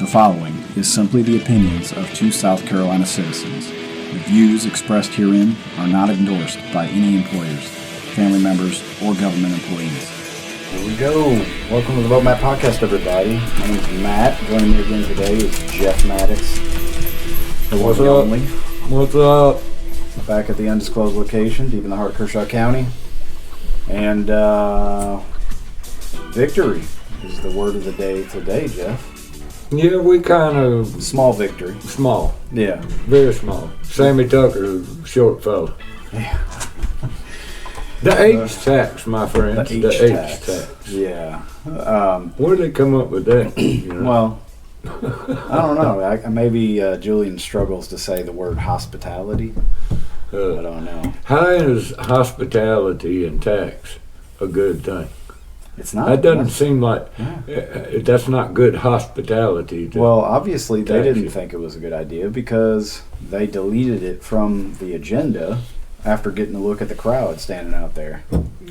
The following is simply the opinions of two South Carolina citizens. The views expressed herein are not endorsed by any employers, family members, or government employees. Here we go. Welcome to the Vote Matt Podcast, everybody. My name is Matt. Joining me again today is Jeff Maddox. What's up? What's up? Back at the undisclosed location, deep in the heart of Kershaw County. And victory is the word of the day today, Jeff. Yeah, we kind of... Small victory. Small. Yeah. Very small. Sammy Tucker, short fella. Yeah. The H tax, my friend. The H tax. Yeah. Where did they come up with that? You know? Well, I don't know. Maybe Julian struggles to say the word hospitality. I don't know. How is hospitality and tax a good thing? It's not. That doesn't seem like that's not good hospitality. Well, obviously they didn't you. think it was a good idea because they deleted it from the agenda after getting a look at the crowd standing out there.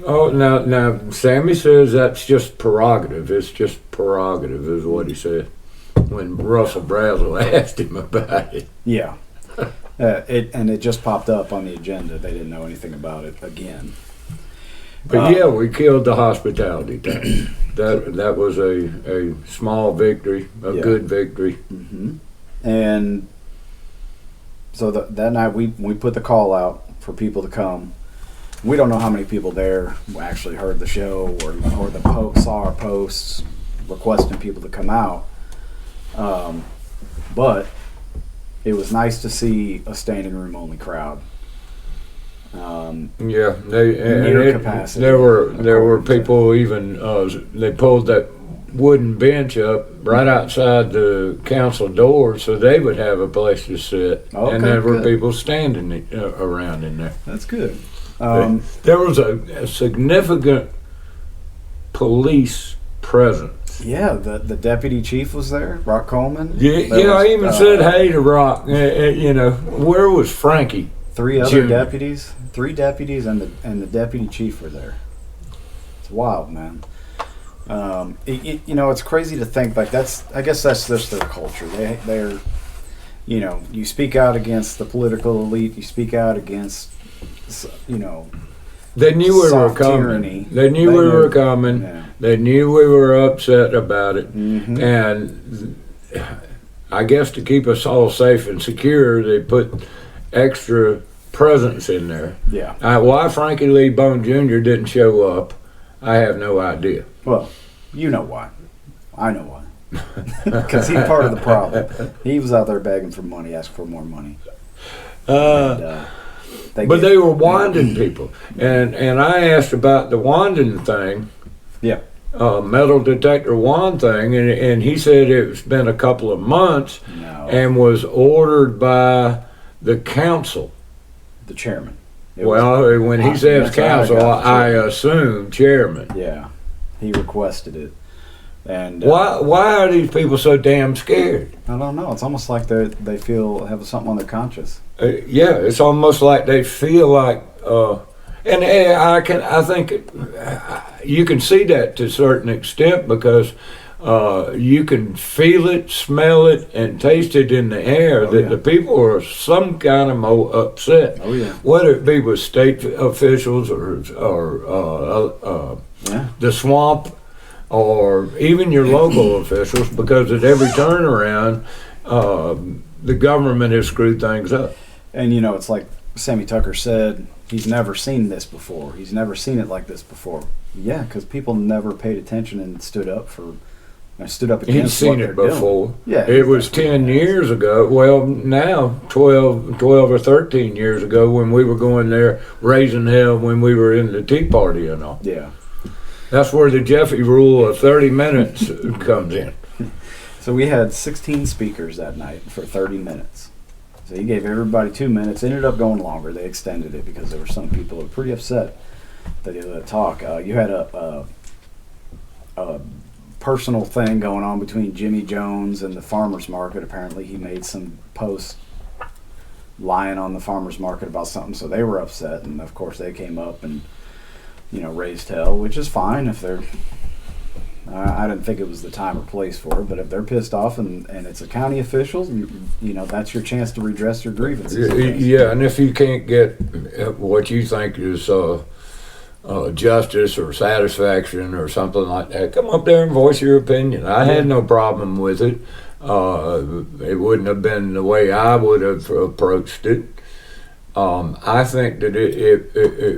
Oh, now Sammy says that's just prerogative. It's just prerogative is what he said when Russell Brazel asked him about it. Yeah. It just popped up on the agenda. They didn't know anything about it again. But yeah, we killed the hospitality tax. That was a small victory, a good victory. Mm-hmm. And so that night we put the call out for people to come. We don't know how many people there actually heard the show or saw our posts requesting people to come out. But it was nice to see a standing room only crowd. Capacity. There were people even they pulled that wooden bench up right outside the council door so they would have a place to sit. Okay, and there were good. people standing around in there. That's good. There was a significant police presence. Yeah, the deputy chief was there, Rock Coleman. I even said hey to Rock. Where was Frankie? Three deputies and the deputy chief were there. It's wild, man. It's crazy to think like I guess that's just their culture. They're you speak out against the political elite, you speak out against they knew we were coming. Tyranny. They knew we were coming. Yeah. They knew we were upset about it. Mm-hmm. And I guess to keep us all safe and secure, they put extra presence in there. Yeah. Why Frankie Lee Bone Jr. didn't show up, I have no idea. Well, you know why. I know why. Because he's part of the problem. He was out there begging for money, asking for more money. They were wanding people. And I asked about the wanding thing. Yeah. Metal detector wand thing, and he said it's been a couple of months and was ordered by the council. The chairman. When he says council, I assume chairman. Yeah, he requested it. And why are these people so damn scared? I don't know. It's almost like they feel have something on their conscience. It's almost like they feel like, and I think you can see that to a certain extent because you can feel it, smell it, and taste it in the air the people are some kind of more upset. Oh yeah. Whether it be with state officials or the swamp, or even your local officials, because at every turnaround, the government has screwed things up. And it's like Sammy Tucker said, he's never seen this before. He's never seen it like this before. Yeah, because people never paid attention and stood up against He's seen what it they're before. Doing. Yeah, it was 10 years ago. Well, now 12 or 13 years ago when we were going there raising hell when we were in the Tea Party and all. Yeah. That's where the Jeffy rule of 30 minutes comes in. So we had 16 speakers that night for 30 minutes. So he gave everybody 2 minutes. Ended up going longer. They extended it because there were some people who were pretty upset that he let talk. You had a personal thing going on between Jimmy Jones and the farmers market. Apparently he made some posts lying on the farmers market about something, so they were upset, and of course they came up and raised hell, which is fine if they're I didn't think it was the time or place for it, but if they're pissed off and it's a county official, that's your chance to redress your grievances. Yeah, and if you can't get what you think is justice or satisfaction or something like that, come up there and voice your opinion. I had no problem with it. It wouldn't have been the way I would have approached it. I think that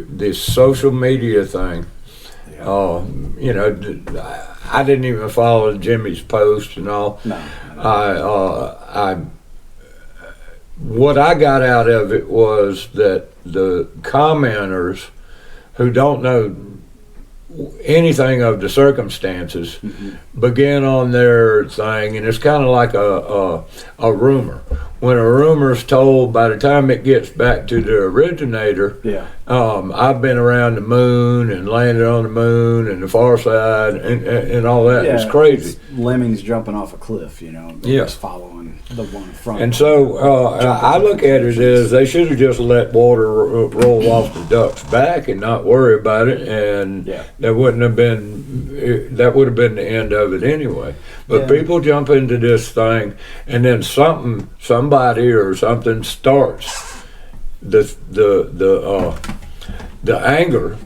this social media thing, I didn't even follow Jimmy's post and all. No. What I got out of it was that the commenters who don't know anything of the circumstances begin on their thing, and it's kind of like a rumor. When a rumor's told, by the time it gets back to the originator, I've been around the moon and landed on the moon and the far side and all that. It's crazy. It's lemmings jumping off a cliff, They're just following the one in front. And so I look at it as they should have just let water roll off the duck's back and not worry about it, and that would have been the end of it anyway. But people jump into this thing, and then somebody or something starts the anger,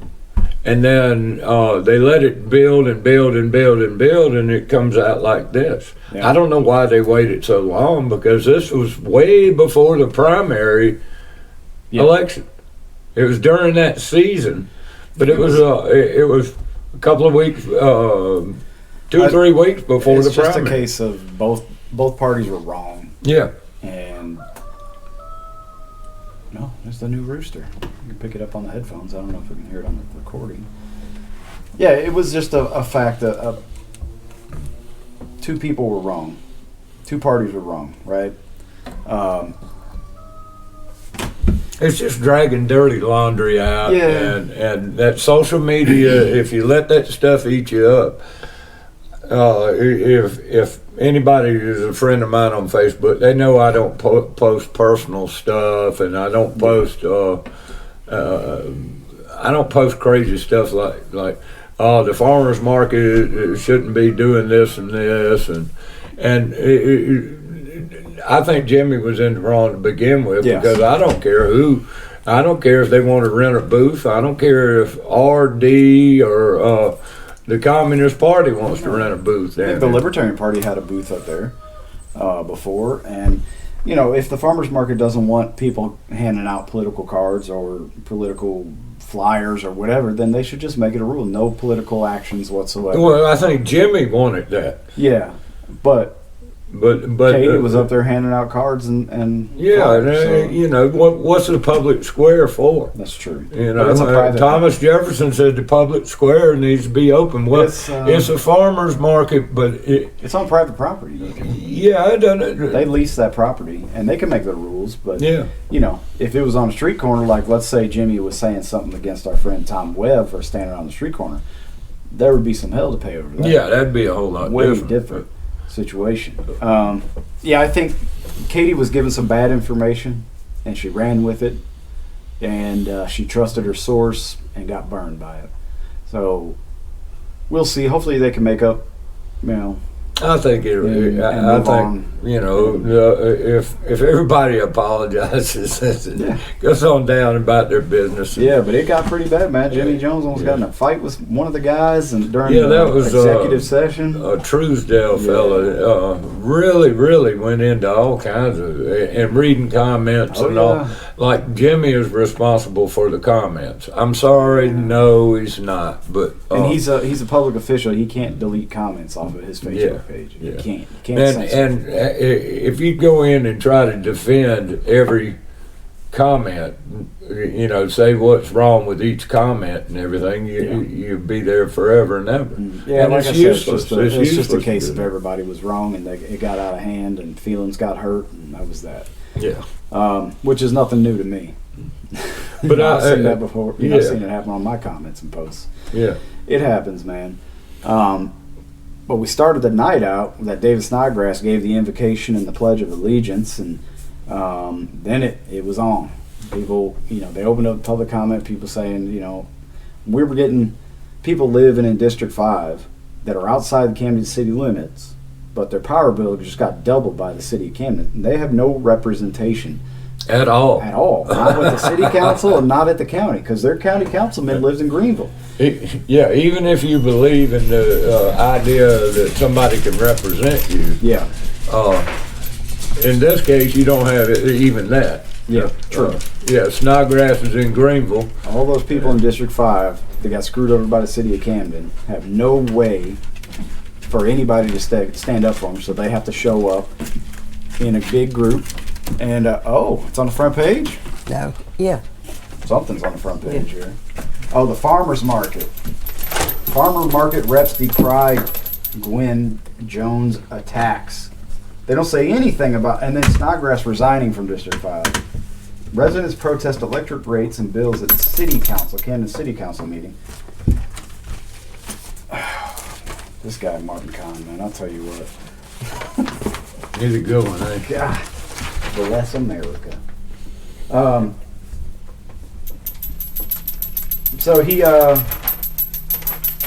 and then they let it build and build and build and build, and it comes out like this. I don't know why they waited so long, because this was way before the primary election. It was during that season, but it was a couple of weeks, 2 or 3 weeks before the primary. It's just a case of both parties were wrong. Yeah. And no, there's the new rooster. You can pick it up on the headphones. I don't know if we can hear it on the recording. Yeah, it was just a fact that two people were wrong. Two parties were wrong, right? It's just dragging dirty laundry out, and that social media. If you let that stuff eat you up, if anybody is a friend of mine on Facebook, they know I don't post personal stuff, and I don't post crazy stuff like the farmers market shouldn't be doing this and this, and I think Jimmy was in the wrong to begin with, because I don't care if they want to rent a booth. I don't care if RD or the Communist Party wants to rent a booth. The Libertarian Party had a booth up there before, and if the farmers market doesn't want people handing out political cards or political flyers or whatever, then they should just make it a rule: no political actions whatsoever. Well, I think Jimmy wanted that. Yeah, but Katie was up there handing out cards and flyers, what's the public square for? That's true. Thomas Jefferson said the public square needs to be open. Well, it's a farmer's market, but it's on private property. It doesn't. They lease that property, and they can make their rules. But if it was on a street corner, like let's say Jimmy was saying something against our friend Tom Webb for standing on the street corner, there would be some hell to pay over that. Yeah, that'd be a whole lot different situation. I think Katie was given some bad information, and she ran with it, and she trusted her source and got burned by it. So we'll see. Hopefully they can make up, I think if everybody apologizes, goes on down about their business. But it got pretty bad, man. Jimmy Jones almost got in a fight with one of the guys, and during that was executive session, a Truesdale fella really went into all kinds of and reading comments all. Like Jimmy is responsible for the comments. I'm sorry, no, he's not. But and he's a public official. He can't delete comments off of his Facebook page. You can't and if you go in and try to defend every comment, say what's wrong with each comment and everything, you'd be there forever and ever. And like it's useless. It's just a case of everybody was wrong, and it got out of hand, and feelings got hurt, and that was that. Which is nothing new to me. But I've seen that before. I've seen it happen on my comments and posts. It happens, man. But we started the night out that David Snodgrass gave the invocation and the Pledge of Allegiance, and then it was on. People, they opened up public comment, people saying, we were getting people living in District 5 that are outside the Camden city limits, but their power bill just got doubled by the city of Camden. And they have no representation At all. not with the city council and not at the county, because their county councilman lives in Greenville. Yeah, even if you believe in the idea that somebody can represent you, Yeah. in this case, you don't have even that. Yeah, true. Yeah, Snodgrass is in Greenville. All those people in District 5 that got screwed over by the city of Camden have no way for anybody to stand up for them, so they have to show up in a big group. And, it's on the front page? No. Yeah. Something's on the front page here. Oh, the farmer's market. Farmer market reps decry Gwen Jones attacks. They don't say anything about, and then Snodgrass resigning from District 5. Residents protest electric rates and bills at City Council, Camden City Council meeting. This guy, Martin Kahn, man, I'll tell you what. He's a good one, eh? God, bless America. So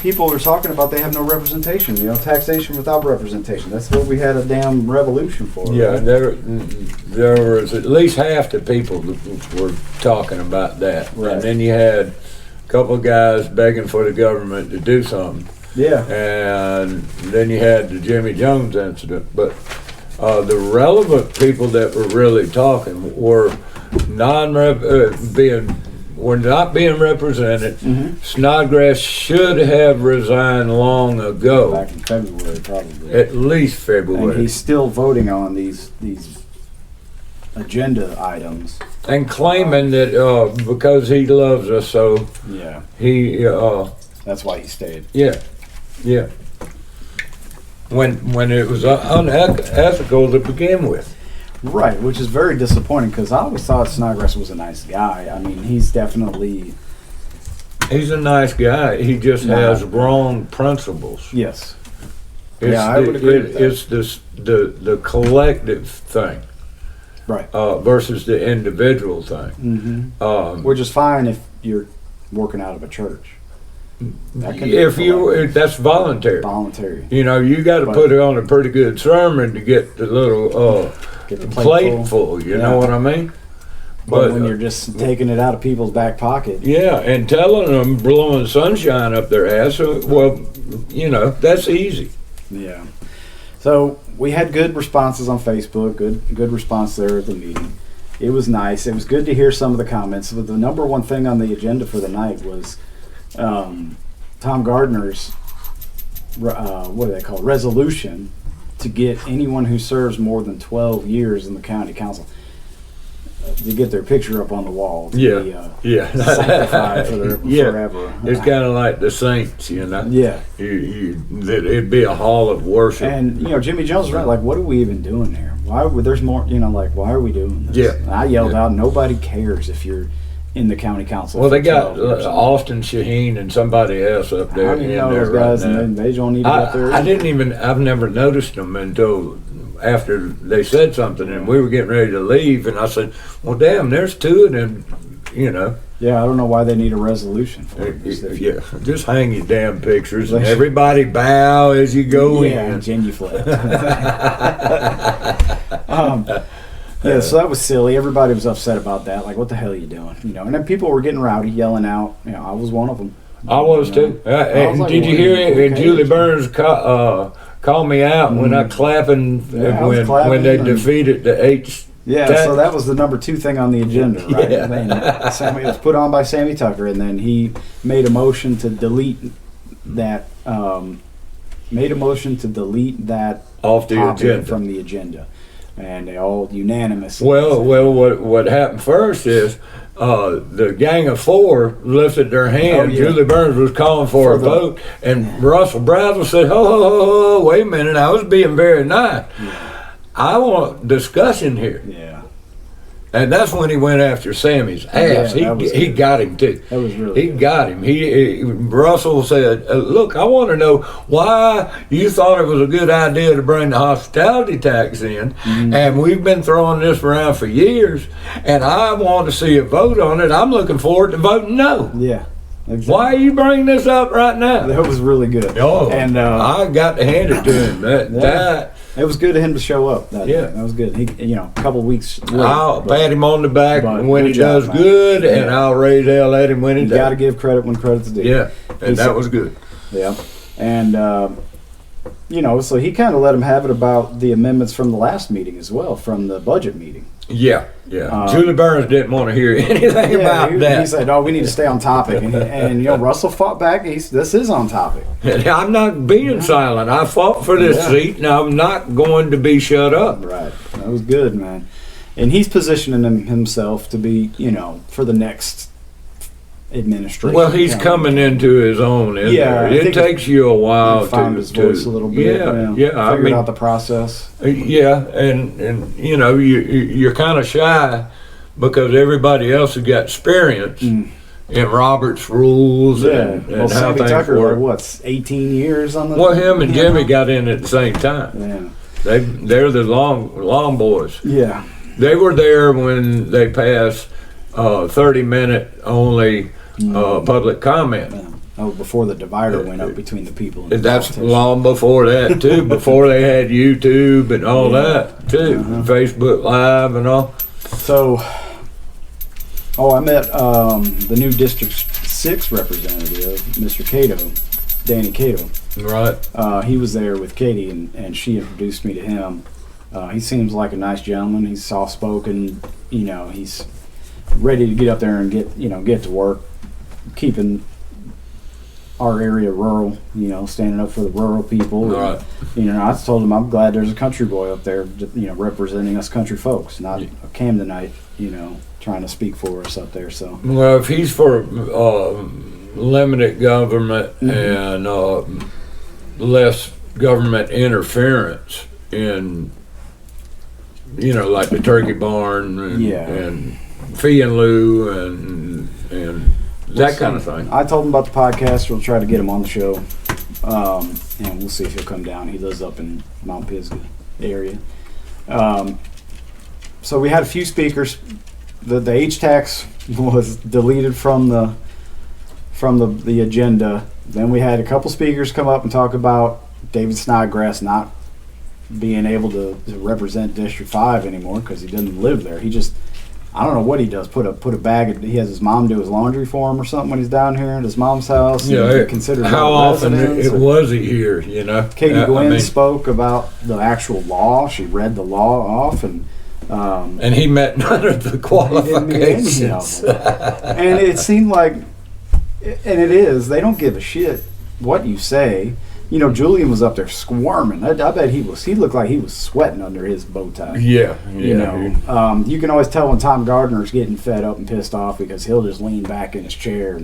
people are talking about they have no representation, taxation without representation. That's what we had a damn revolution for. Yeah, right? there was at least half the people that were talking about that. Right. And then you had a couple of guys begging for the government to do something. Yeah. And then you had the Jimmy Jones incident. But the relevant people that were really talking were not being represented. Mm-hmm. Snodgrass should have resigned long ago. Back in February, probably. At least February. And he's still voting on these agenda items. And claiming that because he loves us, so Yeah. he, That's why he stayed. yeah. When it was unethical to begin with. Right, which is very disappointing because I always thought Snodgrass was a nice guy. I mean, he's definitely. He's a nice guy. He just has wrong principles. Yes. It's I would agree with that. It's the collective thing, Right. versus the individual thing. Mm-hmm. Which is fine if you're working out of a church. That can be That's voluntary. voluntary. You got to But- put on a pretty good sermon to get the little Get the plate full. You know what I mean? But when you're just taking it out of people's back pocket. Yeah, and telling them, blowing sunshine up their ass, well, that's easy. Yeah. So we had good responses on Facebook, good response there at the meeting. It was nice. It was good to hear some of the comments. But the number one thing on the agenda for the night was Tom Gardner's, what do they call it, resolution to get anyone who serves more than 12 years in the county council to get their picture up on the wall to be sanctified for forever. It's kind of like the saints, Yeah. That it'd be a hall of worship. And Jimmy Jones was right. Like, what are we even doing here? Why would there's more? Why are we doing this? Yeah. And I yelled out, nobody cares if you're in the county council. Well, they got 12 years. Austin Shaheen and somebody else up I there. don't even know those guys, and they don't need to get there. I've never noticed them until after they said something, and we were getting ready to leave, and I said, well, damn, there's two of them, Yeah, I don't know why they need a resolution for it. Just hang your damn pictures, and everybody bow as you go in. Genuflect. So that was silly. Everybody was upset about that. Like, what the hell are you doing? And then people were getting rowdy, yelling out. I was one of them. I was too. And did you hear it? And Julie Burns called me out when I clapping when they defeated the H. Yeah, so that was the number 2 thing on the agenda, right? Yeah. And Sammy, it was put on by Sammy Tucker, and then he made a motion to delete that. Off the topic agenda. from the agenda, and they all unanimously. Well, what happened first is the gang of 4 lifted their hand. Oh, yeah. Julie Burns was calling for a vote, and Russell Brazel said, "Ho, ho, ho, ho, wait a minute! I was being very nice. I want discussion here." Yeah. And that's when he went after Sammy's ass. Yeah, he got him too. That was really He good. got him. Russell said, "Look, I want to know why you thought it was a good idea to bring the hospitality tax in, and we've been throwing this around for years, and I want to see a vote on it. I'm looking forward to voting no." Yeah. Exactly. Why are you bringing this up right now? That was really good. Oh, and I got to hand it to him. That it was good of him to show up. That Yeah. day. That was good. He, a couple weeks late. I'll pat him on the back but when he good job, does man. good, and Yeah. I'll raise hell at him when he You does. got to give credit when credit's due. Yeah, and said- that was good. Yeah, and so he kind of let him have it about the amendments from the last meeting as well, from the budget meeting. Yeah. Julie Burns didn't want to hear anything about he that. said, "Oh, we need to stay on topic," and Russell fought back. This is on topic. I'm not being silent. I fought for this seat, and I'm not going to be shut up. Right, that was good, man. And he's positioning himself to be, for the next administration. Well, he's coming into his own, isn't Yeah, I there? It think takes you a while found to his voice a little bit. Yeah. I Figured mean, out the process. yeah, and you're kind of shy because everybody else has got experience in Robert's rules and Well, how Sammy things Tucker, work. what's 18 years on the? Well, him and Jimmy got in at the same time. Yeah. They're the long boys. Yeah. They were there when they passed 30-minute only public comment. Yeah. Oh, before the divider went up between the people. And the That's politicians. long before that too. Before they had YouTube and all that too, Facebook Live and all. So, I met the new District 6 representative, Mr. Cato, Danny Cato. Right. He was there with Katie, and she introduced me to him. He seems like a nice gentleman. He's soft-spoken. He's ready to get up there and get to work, keeping our area rural. Standing up for the rural people. Right. And, I told him I'm glad there's a country boy up there, representing us country folks, not a Camdenite, trying to speak for us up there. So. Well, if he's for limited government and less government interference in, like the turkey barn and fee and lieu and that kind of thing. I told him about the podcast. We'll try to get him on the show, and we'll see if he'll come down. He lives up in Mount Pisgah area. So we had a few speakers. The H-tax was deleted from the agenda. Then we had a couple speakers come up and talk about David Snodgrass not being able to represent District 5 anymore because he doesn't live there. He just, I don't know what he does. Put a bag. He has his mom do his laundry for him or something when he's down here at his mom's house. Yeah. Considered How often residence, was he here? Katie Gwynn spoke about the actual law. She read the law off, and he met none of the qualifications. And it seemed like, and it is, they don't give a shit what you say. Julian was up there squirming. I bet he looked like he was sweating under his bow tie. Yeah. You can always tell when Tom Gardner's getting fed up and pissed off because he'll just lean back in his chair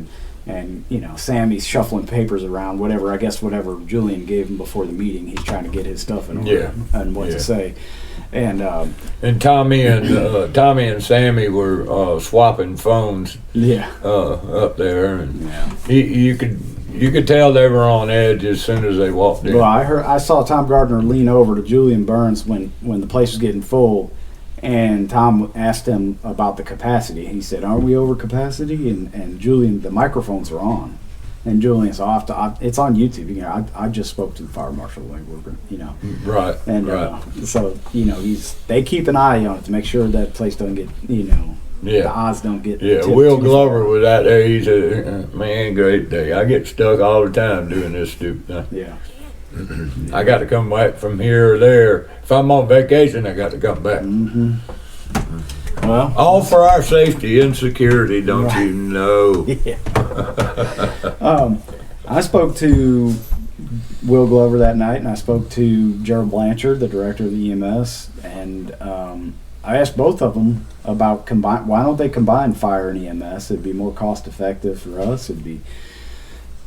and Sammy's shuffling papers around, whatever Julian gave him before the meeting. He's trying to get his stuff in order and what to say. And Tommy and Sammy were swapping phones. Up there, and you could tell they were on edge as soon as they walked in. Well, I saw Tom Gardner lean over to Julian Burns when the place was getting full, and Tom asked him about the capacity. He said, "Aren't we over capacity?" And Julian, the microphones are on. And Julian said, it's on YouTube. I just spoke to the fire marshal. Right. And right. So they keep an eye on it to make sure that place doesn't get the odds don't get. Will Glover was out there. He's a man, great day. I get stuck all the time doing this stupid thing. Yeah. I got to come back from here or there. If I'm on vacation, I got to come back. Mm-hmm. Well, all for our safety and security, don't you know? Yeah. I spoke to Will Glover that night, and I spoke to Gerald Blanchard, the director of the EMS, and I asked both of them about why don't they combine fire and EMS? It'd be more cost effective for us. It'd be,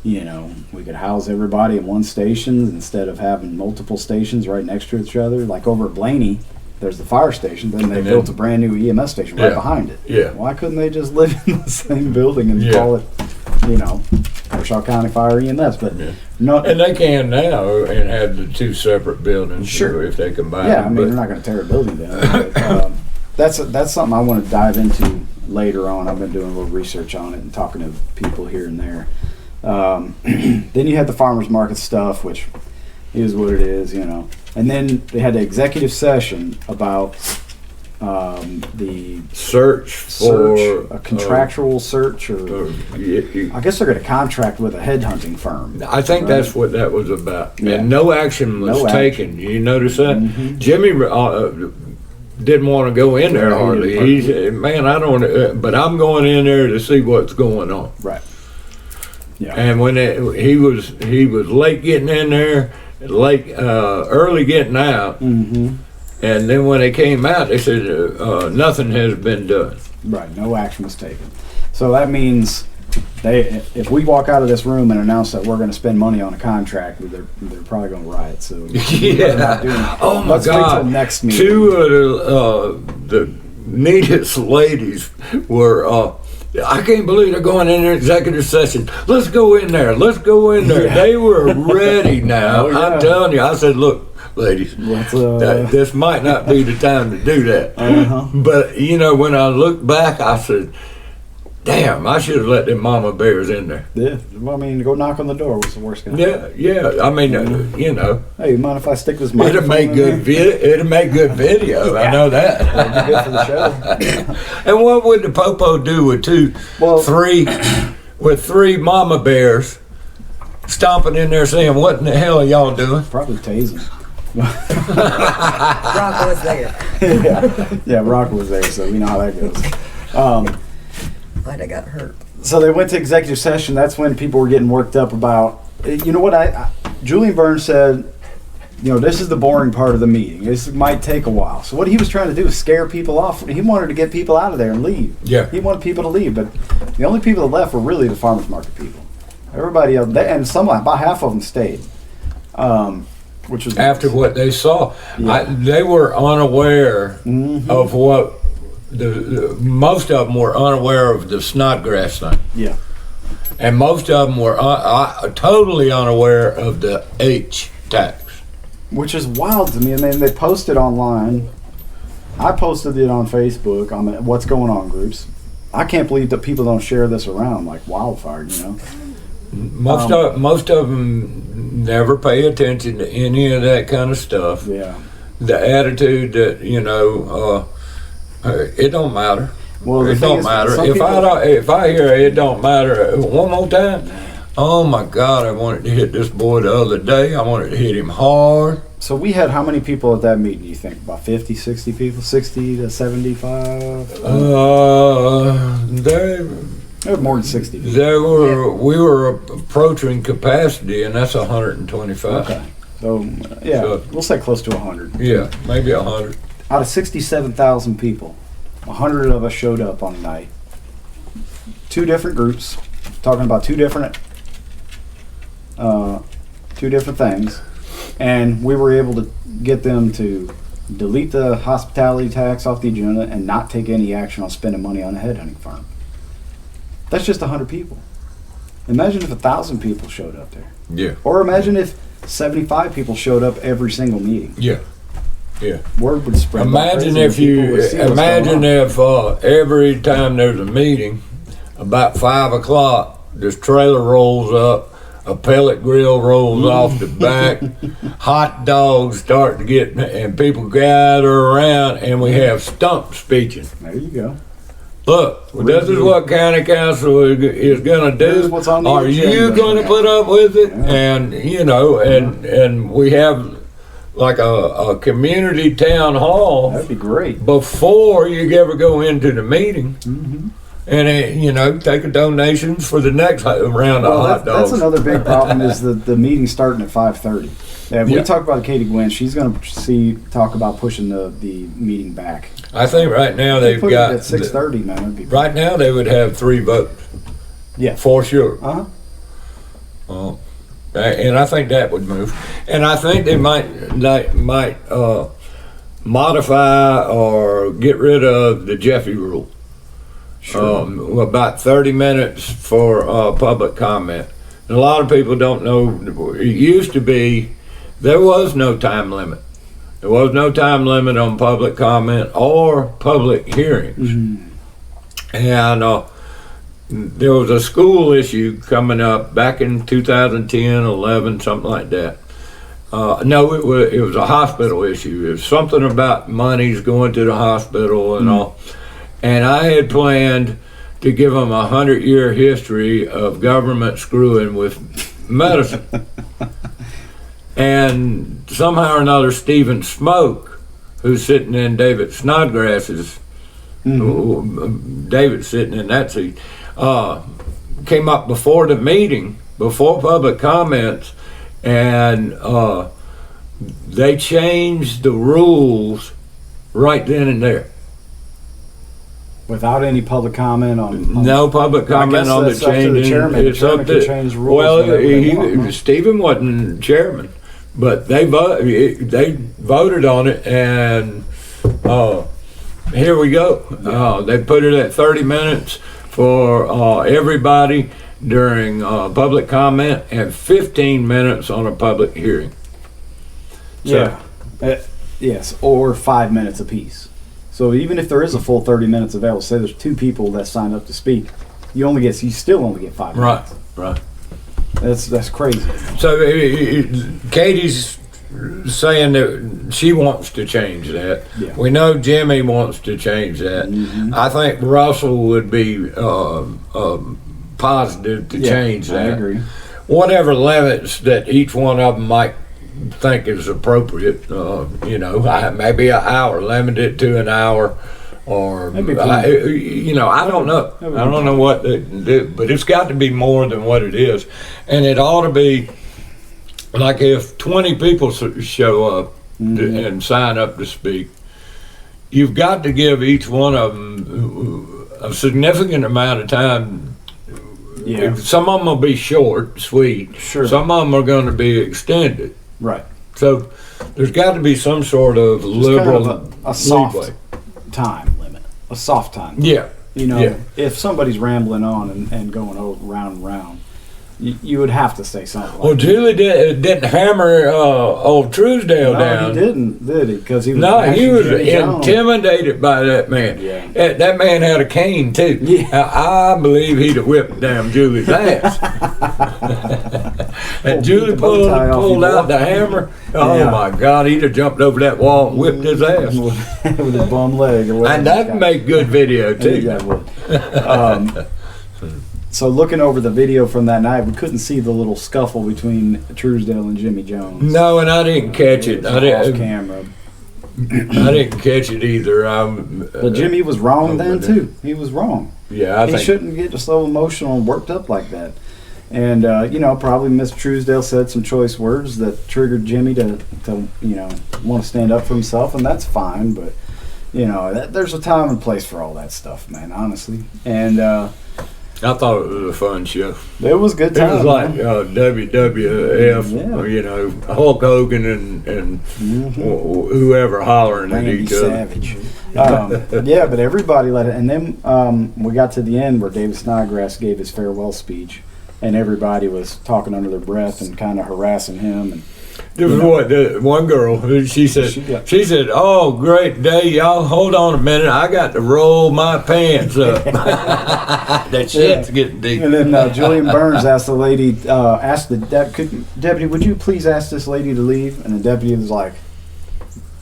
we could house everybody in one station instead of having multiple stations right next to each other. Like over at Blaney, there's the fire station, then they built a brand new EMS station right behind it. Yeah. Why couldn't they just live in the same building and call it, Kershaw County Fire EMS? But no, and they can now and have the two separate buildings. Sure. If they combine. Yeah, I mean, they're not going to tear a building down. But, that's something I want to dive into later on. I've been doing a little research on it and talking to people here and there. Then you had the farmers market stuff, which is what it is, you know. And then they had an executive session about the search for a contractual search, or I guess they're going to contract with a headhunting firm. I think right? that's what that was about. Yeah. And no action was taken. You notice that? Mm-hmm. Jimmy didn't want to go in there hardly. He said, "Man, I don't." But I'm going in there to see what's going on. Right. Yeah. And when he was late getting in there, early getting out. Mm-hmm. And then when they came out, they said nothing has been done. Right, no action was taken. So that means if we walk out of this room and announce that we're going to spend money on a contract, they're probably going to riot. So yeah. Oh my let's God! wait till next meeting. Two of the neatest ladies were. I can't believe they're going in their executive session. Let's go in there. Let's go in there. Yeah. They were ready now. Oh, yeah. I'm telling you. I said, look. Ladies, this might not be the time to do that. But you know, when I look back, I said, "Damn, I should have let them mama bears in there." Yeah, well, I mean, go knock on the door. What's the worst gonna happen? Yeah. I mean, you know. Hey, you mind if I stick this microphone? It'll make good video. It'll make good video. I know that. It'll be good for the show. And what would the popo do with three mama bears stomping in there saying, "What in the hell are y'all doing?" Probably tasing. Rock was there. yeah, Rock was there, so we know how that goes. Glad I got hurt. So they went to executive session. That's when people were getting worked up about. You know what? Julian Burns said, you know, this is the boring part of the meeting. This might take a while. So what he was trying to do is scare people off. He wanted to get people out of there and leave. Yeah. He wanted people to leave, but the only people that left were really the farmers market people. Everybody else, and about half of them stayed. Which was after nice. What they saw. Yeah. They were unaware of what most of them were unaware of the Snodgrass thing. Yeah. And most of them were totally unaware of the H tax. Which is wild to me. I mean, they posted online. I posted it on Facebook on the What's Going On groups. I can't believe that people don't share this around like wildfire, you know. Most of them never pay attention to any of that kind of stuff. Yeah. The attitude that, you know, it don't matter. Well, it don't matter. If I hear it don't matter one more time, oh my God, I wanted to hit this boy the other day. I wanted to hit him hard. So we had how many people at that meeting, do you think? About 50, 60 people? 60 to 75? There were more than 60 people. We were approaching capacity, and that's 125. Okay. So, we'll say close to 100. Yeah, maybe 100. Out of 67,000 people, 100 of us showed up on the night. Two different groups, talking about two different things, and we were able to get them to delete the hospitality tax off the agenda and not take any action on spending money on a headhunting firm. That's just 100 people. Imagine if 1,000 people showed up there. Yeah. Or imagine if 75 people showed up every single meeting. Yeah. Yeah. Word would spread. Imagine if every time there's a meeting, about 5 o'clock, this trailer rolls up, a pellet grill rolls off the back, hot dogs start to get, and people gather around, and we have stump speeching. There you go. Look, this is what county council is going to do. Are you going to put up with it? Yeah. And you know, and we have like a community town hall. That'd be great. Before you ever go into the meeting, and you know, take a donations for the next round of hot dogs. That's another big problem is the meeting starting at 5:30. Yeah, we talked about Katie Gwynn. She's going to talk about pushing the meeting back. I think right now they've got at 6:30, man. That'd be right now they would have 3 votes. Yeah, for sure. And I think that would move. And I think they might modify or get rid of the Jeffy rule. Sure. About 30 minutes for public comment. And a lot of people don't know. It used to be there was no time limit. There was no time limit on public comment or public hearings. And there was a school issue coming up back in 2010, 11, something like that. No, it was a hospital issue. It was something about monies going to the hospital and all. And I had planned to give them 100-year history of government screwing with medicine. And somehow or another, Stephen Smoke, who's sitting in David Snodgrass's, David's sitting in that seat, came up before the meeting, before public comments, and they changed the rules right then and there. Without any public comment on No public comment on the changing. The chairman. The chairman can change rules. Well, Stephen wasn't chairman, but they voted on it, and here we go. They put it at 30 minutes for everybody during public comment, and 15 minutes on a public hearing. So, yes, or 5 minutes apiece. So even if there is a full 30 minutes available, say there's 2 people that sign up to speak, you still only get 5 minutes. Right. That's crazy. So Katie's saying that she wants to change that. Yeah. We know Jimmy wants to change that. I think Russell would be positive to change that. I agree. Whatever limits that each one of them might think is appropriate, maybe an hour, limit it to an hour, or I don't know. I don't know what they do, but it's got to be more than what it is, and it ought to be like if 20 people show up and sign up to speak, you've got to give each one of them a significant amount of time. Yeah. Some of them will be short, sweet. Sure. Some of them are going to be extended. Right. So there's got to be some sort of liberal kind of a soft leeway. Time limit, a soft time limit. Yeah. If somebody's rambling on and going round and round, you would have to say something like Well, that. Julie didn't hammer old Truesdale down. No, he didn't, did he? Because he was He was Jimmy Jones. intimidated by that man. Yeah. That man had a cane, too. Yeah. I believe he'd have whipped down Julie's ass. And Julie pulled out the hammer. Oh, my God, he'd have jumped over that wall and whipped his ass. With his bum leg. Or And that'd make good video, too. Yeah, it would. So looking over the video from that night, we couldn't see the little scuffle between Truesdale and Jimmy Jones. No, and I didn't catch it. Off camera. I didn't catch it either. But Jimmy was wrong then too. He was wrong. Yeah, he shouldn't get so emotional and worked up like that. And probably Mr. Truesdale said some choice words that triggered Jimmy to want to stand up for himself, and that's fine. But there's a time and place for all that stuff, man. Honestly, and. I thought it was a fun show. It was a good time. It was like WWF, Hulk Hogan and whoever hollering at each Savage. But everybody let it. And then we got to the end where David Snodgrass gave his farewell speech, and everybody was talking under their breath and kind of harassing him. And there was one girl. She said, "Oh, great day, y'all. Hold on a minute. I got to roll my pants up." That shit's getting deep. And then Julian Burns asked the lady, deputy, would you please ask this lady to leave? And the deputy was like,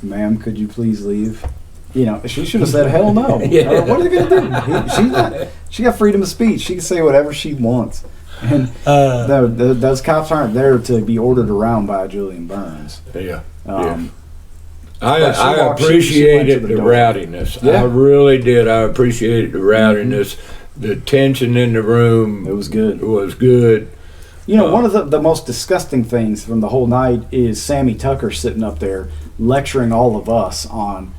"Ma'am, could you please leave?" She should have said, "Hell no." Yeah. What are they gonna do? She got freedom of speech. She can say whatever she wants. And those cops aren't there to be ordered around by Julian Burns. I appreciated the rowdiness. Yeah. I really did. I appreciated the rowdiness. The tension in the room. It was good. One of the most disgusting things from the whole night is Sammy Tucker sitting up there lecturing all of us on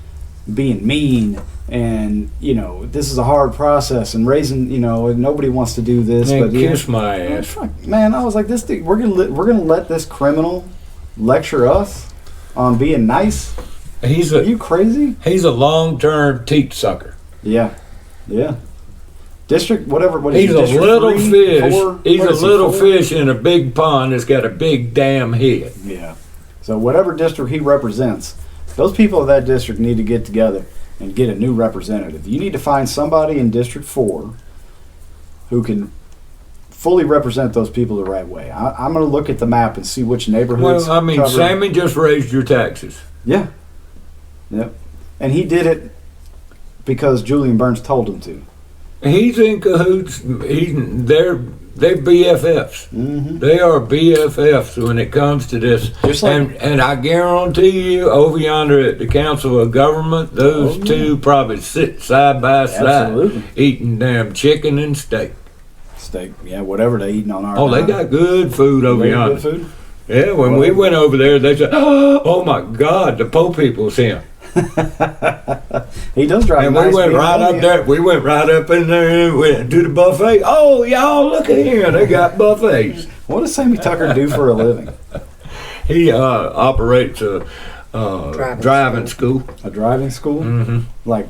being mean. And this is a hard process, and raising, nobody wants to do this. Man, but kiss my ass, man! I was like, this dude, we're gonna let this criminal lecture us on being nice. Are you crazy? He's a long-term teat sucker. Yeah. District, whatever. What he's is a District little 3, fish. 4? He's a little 4? fish in a big pond that's got a big damn head. Yeah. So whatever district he represents, those people of that district need to get together and get a new representative. You need to find somebody in District 4 who can fully represent those people the right way. I'm going to look at the map and see which neighborhoods. Well, I mean, covered. Sammy just raised your taxes. Yeah. Yep. And he did it because Julian Burns told him to. He's in cahoots. They're BFFs. Mm-hmm. They are BFFs when it comes to this. Just like, And I guarantee you, over yonder at the Council of Government, those two probably sit side by side, Absolutely. eating damn chicken and steak. steak, yeah, whatever they eating on our. Oh, they got good food over Very yonder. good food. Yeah, when we went over there, they said, "Oh my God, the po people's him." He does drive. And nice we went right BMW. up there. We went right up in there and went to the buffet. Oh, y'all, look at here. They got buffets. What does Sammy Tucker do for a living? He operates a driving school. A driving school? Mm-hmm. Like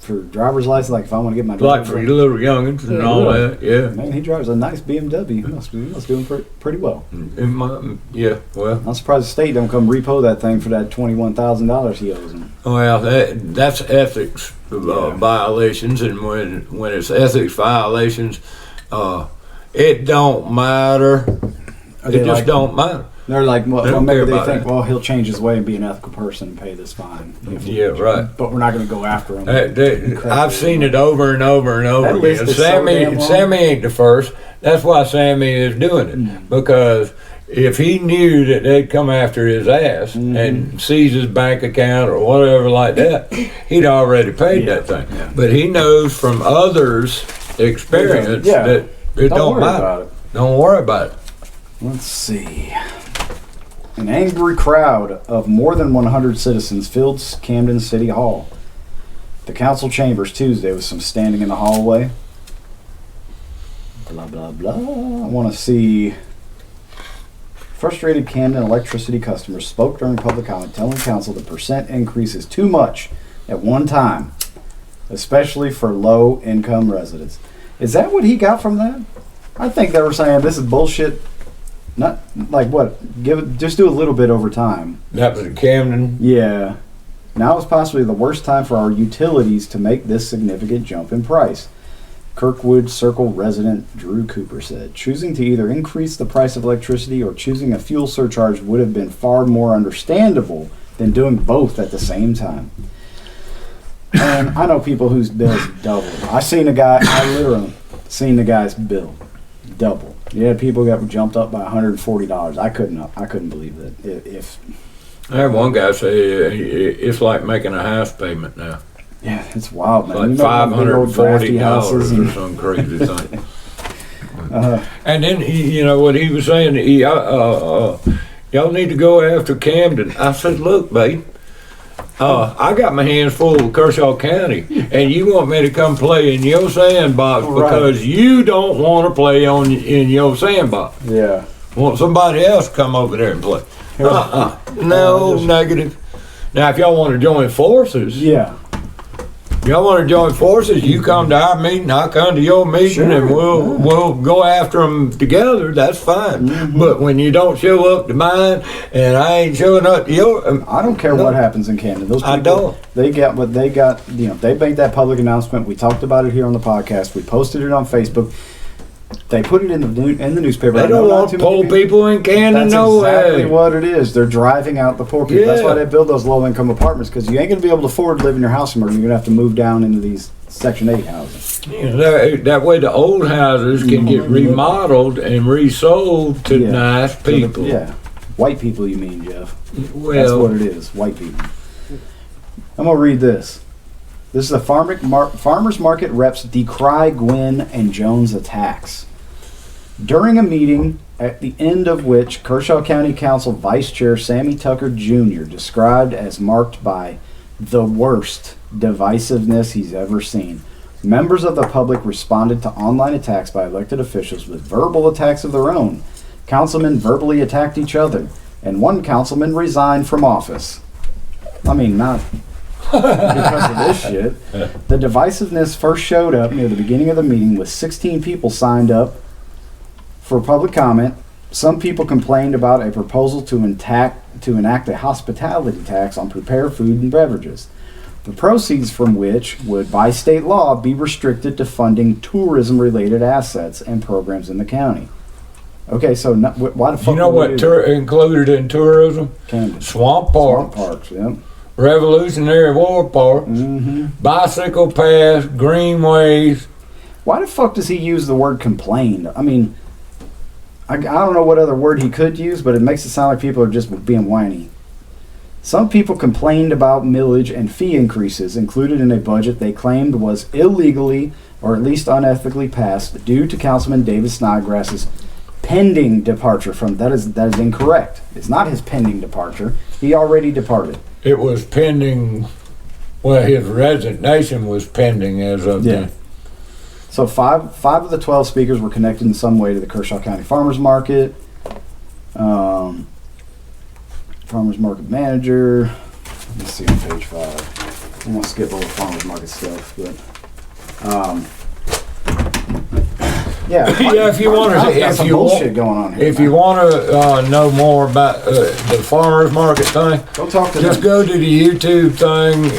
for driver's license, like if I want to get my Like driver's for license? you little youngins and all that. Yeah. Man, he drives a nice BMW. He must do him pretty well. Yeah, well. I'm surprised the state don't come repo that thing for that $21,000 he owes him. Well, that's ethics violations, and when it's ethics violations, it don't matter. It just don't matter. They're like, well, They don't maybe care they about think, it. well, he'll change his way and be an ethical person and pay this fine. Yeah, right. But we're not going to go after him. I've seen it over and over and over That list again. is so damn long. Sammy ain't the first. That's why Sammy is doing it, because if he knew that they'd come after his ass and seize his bank account or whatever like that, he'd already paid that thing. Yeah. But he knows from others' experience Yeah. that it don't worry matter. about it. Don't worry about it. Let's see. An angry crowd of more than 100 citizens filled Camden City Hall. The council chambers Tuesday with some standing in the hallway. Blah, blah, blah. I want to see. Frustrated Camden electricity customers spoke during public comment, telling council the percent increase is too much at one time, especially for low-income residents. Is that what he got from that? I think they were saying this is bullshit. Not like what? Just do a little bit over time. That was Camden. Yeah. Now is possibly the worst time for our utilities to make this significant jump in price. Kirkwood Circle resident Drew Cooper said, choosing to either increase the price of electricity or choosing a fuel surcharge would have been far more understandable than doing both at the same time. And I know people whose bills doubled. I literally seen the guy's bill double. Yeah, people got jumped up by $140. I couldn't believe that. If I had one guy say it's like making a house payment now. yeah, it's wild, man. Like You know, them big old drafty houses $540 or and- some crazy thing. And then what he was saying. Y'all need to go after Camden. I said, look, babe. I got my hands full with Kershaw County, and you want me to come play in your sandbox because you don't want to play in your sandbox. Yeah. Want somebody else to come over there and play. No, negative. Now, if y'all want to join forces, Yeah. y'all want to join forces, you come to our meeting, I'll come to your meeting, Sure, and we'll go after them together. That's fine. But when you don't show up to mine, and I ain't showing up to your, I don't care what happens in Canada. Those people, I don't. They got what they got. They made that public announcement. We talked about it here on the podcast. We posted it on Facebook. They put it in the newspaper. They I know don't not want too many poor people in Canada. That's No exactly way. what it is. They're driving out the poor people. That's Yeah. why they build those low-income apartments, because you ain't going to be able to afford to live in your house anymore. You're going to have to move down into these Section 8 houses. That way, the old houses can get remodeled and resold to nice people. Yeah. White people, you mean, Jeff. That's Well, what it is, white people. I'm going to read this. This is the farmers market reps decry Gwynn and Jones attacks. During a meeting at the end of which Kershaw County Council Vice Chair Sammy Tucker Jr. described as marked by the worst divisiveness he's ever seen. Members of the public responded to online attacks by elected officials with verbal attacks of their own. Councilmen verbally attacked each other, and one councilman resigned from office. I mean, not because of this shit. The divisiveness first showed up near the beginning of the meeting with 16 people signed up for public comment. Some people complained about a proposal to enact a hospitality tax on prepared food and beverages. the proceeds from which would, by state law, be restricted to funding tourism-related assets and programs in the county. Okay, so why the fuck? You know what included in tourism? Camden. Swamp Swamp parks, parks, yep. Revolutionary War parks, Mm-hmm. bicycle paths, greenways. Why the fuck does he use the word complained? I mean, I don't know what other word he could use, but it makes it sound like people are just being whiny. Some people complained about millage and fee increases included in a budget they claimed was illegally or at least unethically passed due to Councilman David Snodgrass's pending departure from. That is incorrect. It's not his pending departure. He already departed. It was pending. Well, his resignation was pending as of Yeah. So five of the 12 speakers were connected in some way to the Kershaw County Farmers Market. Farmers Market manager. Let's see on page 5. I won't skip all the farmers market stuff, but yeah. Yeah, if you want to, if you bullshit going on here. if you want to know more about the farmers market thing, go talk to just them. go to the YouTube thing,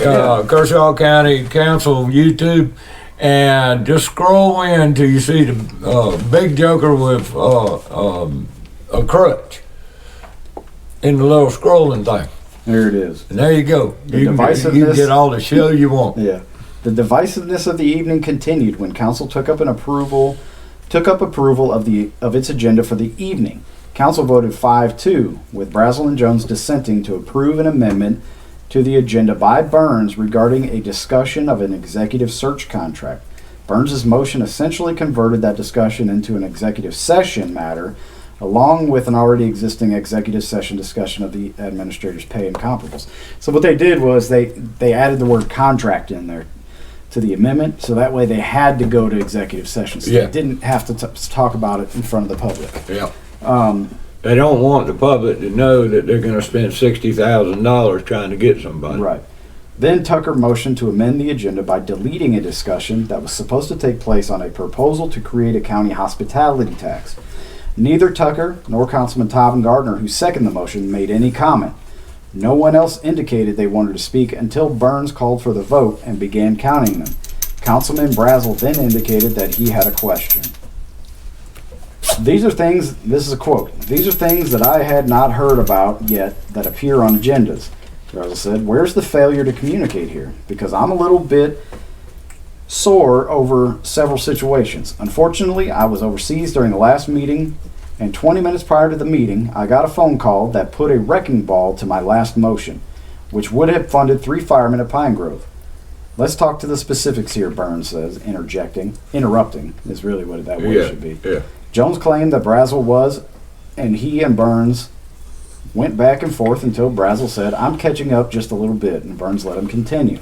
Kershaw County Council YouTube, and just scroll in till you see the big joker with a crutch in the little scrolling thing. There it is. And there you go. The You can divisiveness- get all the show you want. Yeah. The divisiveness of the evening continued when council took up approval of its agenda for the evening. Council voted 5-2, with Brazel and Jones dissenting to approve an amendment to the agenda by Burns regarding a discussion of an executive search contract. Burns's motion essentially converted that discussion into an executive session matter, along with an already existing executive session discussion of the administrator's pay and comparables. So what they did was they added the word contract in there to the amendment, so that way they had to go to executive session. So Yeah. they didn't have to talk about it in front of the public. Yeah. Um, They don't want the public to know that they're going to spend $60,000 trying to get somebody. Right. Then Tucker motioned to amend the agenda by deleting a discussion that was supposed to take place on a proposal to create a county hospitality tax. Neither Tucker nor Councilman Tobin Gardner, who seconded the motion, made any comment. No one else indicated they wanted to speak until Burns called for the vote and began counting them. Councilman Brazel then indicated that he had a question. These are things, this is a quote, "These are things that I had not heard about yet that appear on agendas." Brazel said, "Where's the failure to communicate here? Because I'm a little bit sore over several situations. Unfortunately, I was overseas during the last meeting, and 20 minutes prior to the meeting, I got a phone call that put a wrecking ball to my last motion, which would have funded 3 firemen at Pine Grove. Let's talk to the specifics here," Burns says, interrupting is really what that word should be. Yeah. Jones claimed that Brazel was, and he and Burns went back and forth until Brazel said, "I'm catching up just a little bit," and Burns let him continue.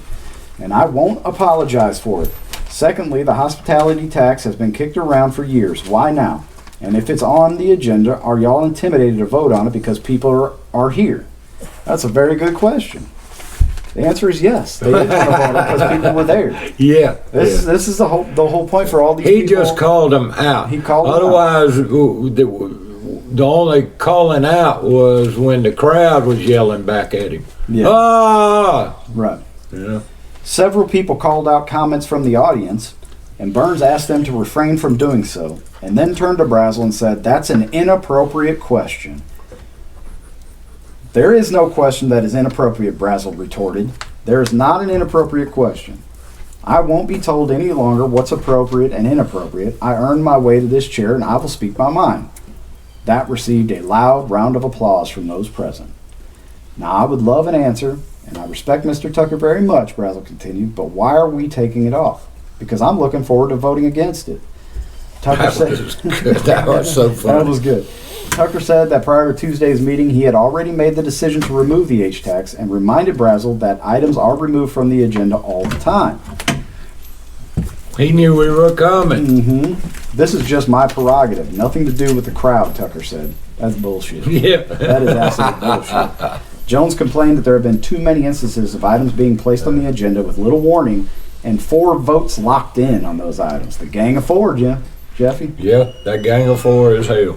"And I won't apologize for it. Secondly, the hospitality tax has been kicked around for years. Why now? And if it's on the agenda, are y'all intimidated to vote on it because people are here?" That's a very good question. The answer is yes. They didn't want to vote on it because people were there. Yeah. This is the whole point for all these He people. just called them out. He called them out. Otherwise, the only calling out was when the crowd was yelling back at him. Yeah. Ah! Right. Yeah. Several people called out comments from the audience, and Burns asked them to refrain from doing so, and then turned to Brazel and said, "That's an inappropriate question." "There is no question that is inappropriate," Brazel retorted. "There is not an inappropriate question. I won't be told any longer what's appropriate and inappropriate. I earned my way to this chair, and I will speak my mind." That received a loud round of applause from those present. "Now, I would love an answer, and I respect Mr. Tucker very much," Brazel continued, "but why are we taking it off? Because I'm looking forward to voting against it." Tucker That said, was good. That was so funny. That was good. Tucker said that prior to Tuesday's meeting, he had already made the decision to remove the H-tax and reminded Brazel that items are removed from the agenda all the time. He knew we were coming. Mm-hmm. "This is just my prerogative. Nothing to do with the crowd," Tucker said. That's bullshit. Yeah. That is absolute bullshit. Jones complained that there have been too many instances of items being placed on the agenda with little warning and 4 votes locked in on those items. The gang of 4, Jeffy. Yeah, that gang of 4 is hell.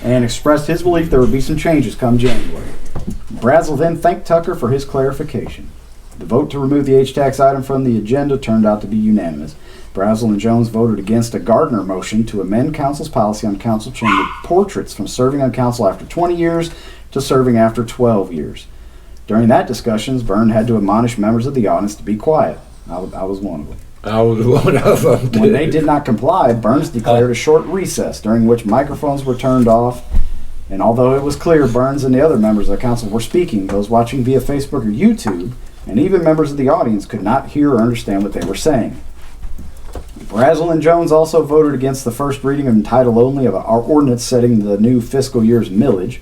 And expressed his belief there would be some changes come January. Brazel then thanked Tucker for his clarification. The vote to remove the H-tax item from the agenda turned out to be unanimous. Brazel and Jones voted against a Gardner motion to amend council's policy on council chamber portraits from serving on council after 20 years to serving after 12 years. During that discussions, Byrne had to admonish members of the audience to be quiet. I was one of them. I was one of them. When they did not comply, Burns declared a short recess, during which microphones were turned off. And although it was clear Burns and the other members of the council were speaking, those watching via Facebook or YouTube, and even members of the audience, could not hear or understand what they were saying. Brazel and Jones also voted against the first reading of title only of our ordinance setting the new fiscal year's millage.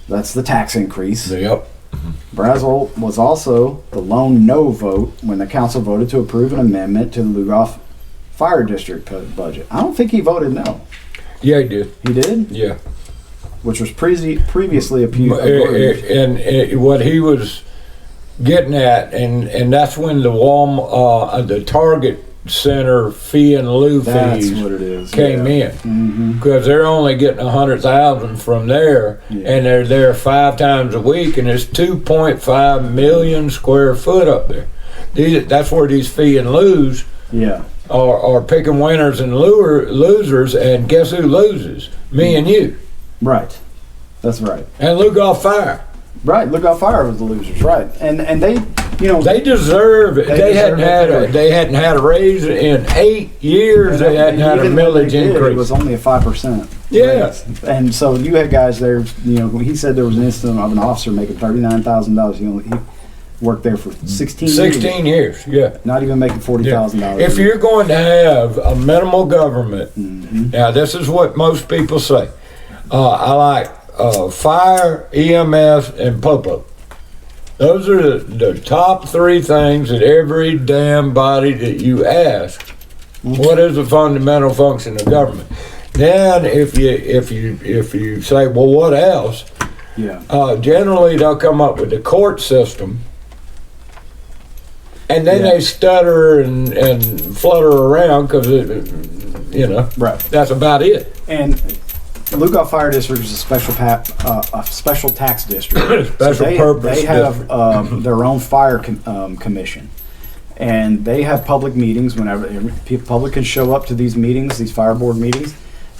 That's the tax increase. Yep. Brazel was also the lone no vote when the council voted to approve an amendment to the Lugoff Fire District budget. I don't think he voted no. Yeah, he did. He did? Yeah. Which was previously approved. And what he was getting at, and that's when the Target Center fee and lieu That's fees what it is. came in, because they're only getting 100,000 from there, and they're there 5 times a week, and it's 2.5 million square foot up there. That's where these fee and lieus are picking winners and losers, and guess who loses? Me and you. Right. That's right. And Lugoff Fire. Right. Lugoff Fire was the losers. Right. And they, they deserve it. They hadn't had a raise in 8 years. They hadn't had a millage increase. It was only a 5%. Yeah. raise. And so you had guys there. He said there was an incident of an officer making $39,000. He worked there for 16 years. 16 years. Yeah. Not even making $40,000. If you're going to have a minimal government, now this is what most people say. I like fire, EMS, and Popo. Those are the top 3 things that every damn body that you ask, what is the fundamental function of government? Then if you say, well, what else? Generally they'll come up with the court system, and then they stutter and flutter around because that's about it. And Lugoff Fire District is a special tax district. Special purpose. They have their own fire commission, and they have public meetings whenever public can show up to these meetings, these fire board meetings,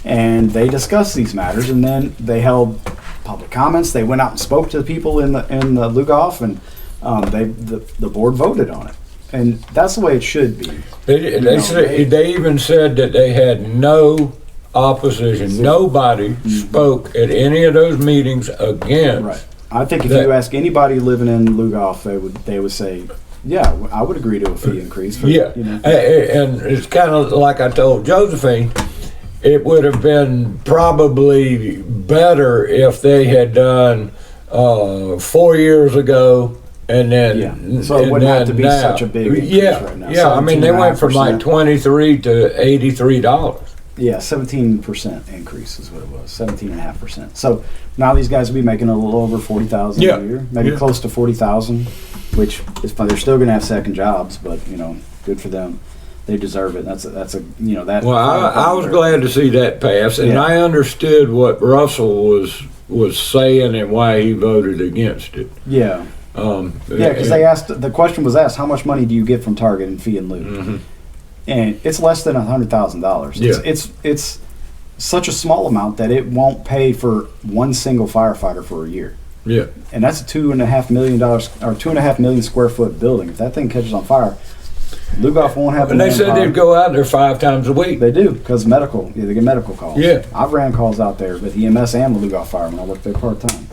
and they discuss these matters. And then they held public comments. They went out and spoke to the people in the Lugoff, and the board voted on it. And that's the way it should be. They even said that they had no opposition. Nobody spoke at any of those meetings against. Right. I think if you ask anybody living in Lugoff, they would say, yeah, I would agree to a fee increase. And it's kind of like I told Josephine, it would have been probably better if they had done 4 years ago. And then, so it wouldn't have to be such a big increase right now. Yeah, I mean, they went from like $23 to $83. Yeah, 17% increase is what it was, 17.5%. So now these guys will be making a little over $40,000 a year, maybe close to $40,000, which is fine. They're still going to have second jobs, but good for them. They deserve it. That's a that. Well, I was glad to see that pass, and I understood what Russell was saying and why he voted against it. Yeah. Because the question was asked, how much money do you get from Target and fee and lieu? And it's less than $100,000. It's such a small amount that it won't pay for one single firefighter for a year. Yeah. And that's a $2.5 million or 2.5 million square foot building. If that thing catches on fire, Lugoff won't have. And they said they'd go out there 5 times a week. They do, because medical. Yeah, they get medical calls. Yeah. I've ran calls out there with EMS and the Lugoff Fire when I worked there part time.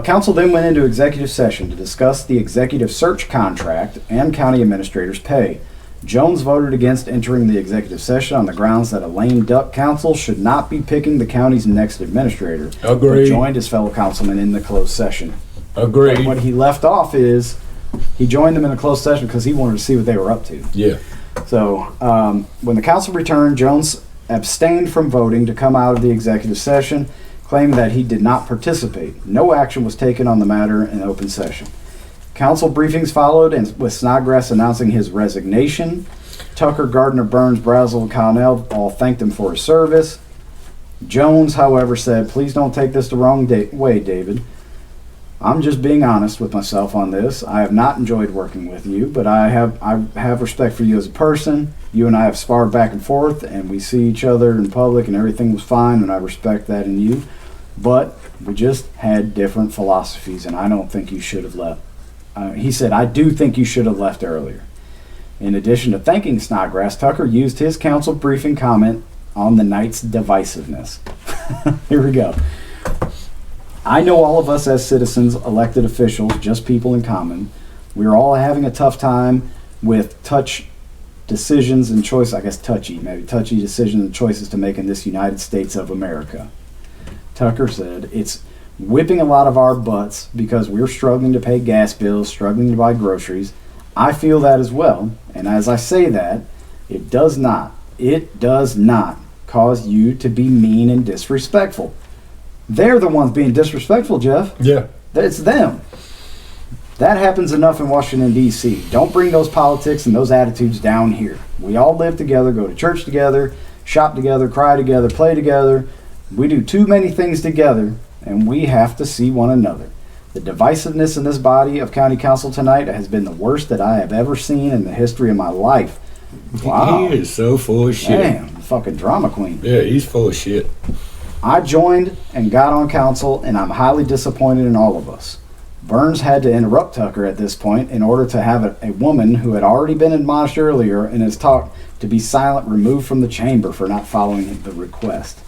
Council then went into executive session to discuss the executive search contract and county administrator's pay. Jones voted against entering the executive session on the grounds that a lame duck council should not be picking the county's next administrator. Agreed. He joined his fellow councilmen in the closed session. Agreed. But what he left off is he joined them in a closed session because he wanted to see what they were up to. Yeah. So when the council returned, Jones abstained from voting to come out of the executive session, claiming that he did not participate. No action was taken on the matter in open session. Council briefings followed, and with Snodgrass announcing his resignation. Tucker, Gardner, Burns, Brazel, and Connell all thanked him for his service. Jones, however, said, "Please don't take this the wrong way, David. I'm just being honest with myself on this. I have not enjoyed working with you, but I have respect for you as a person. You and I have sparred back and forth, and we see each other in public, and everything was fine, and I respect that in you. But we just had different philosophies, and I don't think you should have left. He said, I do think you should have left earlier. In addition to thanking Snodgrass, Tucker used his council briefing comment on the night's divisiveness. Here we go. I know all of us as citizens, elected officials, just people in common, we're all having a tough time with touchy decisions and choices to make in this United States of America. Tucker said, it's whipping a lot of our butts because we're struggling to pay gas bills, struggling to buy groceries. I feel that as well, and as I say that, it does not cause you to be mean and disrespectful. They're the ones being disrespectful, Jeff. Yeah. It's them. That happens enough in Washington, D.C. Don't bring those politics and those attitudes down here. We all live together, go to church together, shop together, cry together, play together. We do too many things together, and we have to see one another. The divisiveness in this body of county council tonight has been the worst that I have ever seen in the history of my life. Wow. He is so full of shit. Damn, fucking drama queen. Yeah, he's full of shit. I joined and got on council, and I'm highly disappointed in all of us. Burns had to interrupt Tucker at this point in order to have a woman who had already been admonished earlier in his talk to be silent removed from the chamber for not following the request.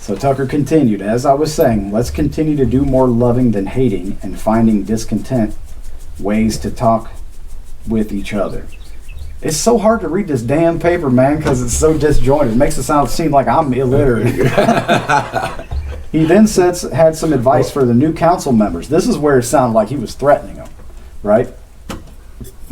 So Tucker continued, as I was saying, let's continue to do more loving than hating and finding discontent ways to talk with each other. It's so hard to read this damn paper, man, because it's so disjointed. It makes it seem like I'm illiterate. He then had some advice for the new council members. This is where it sounded like he was threatening them, right?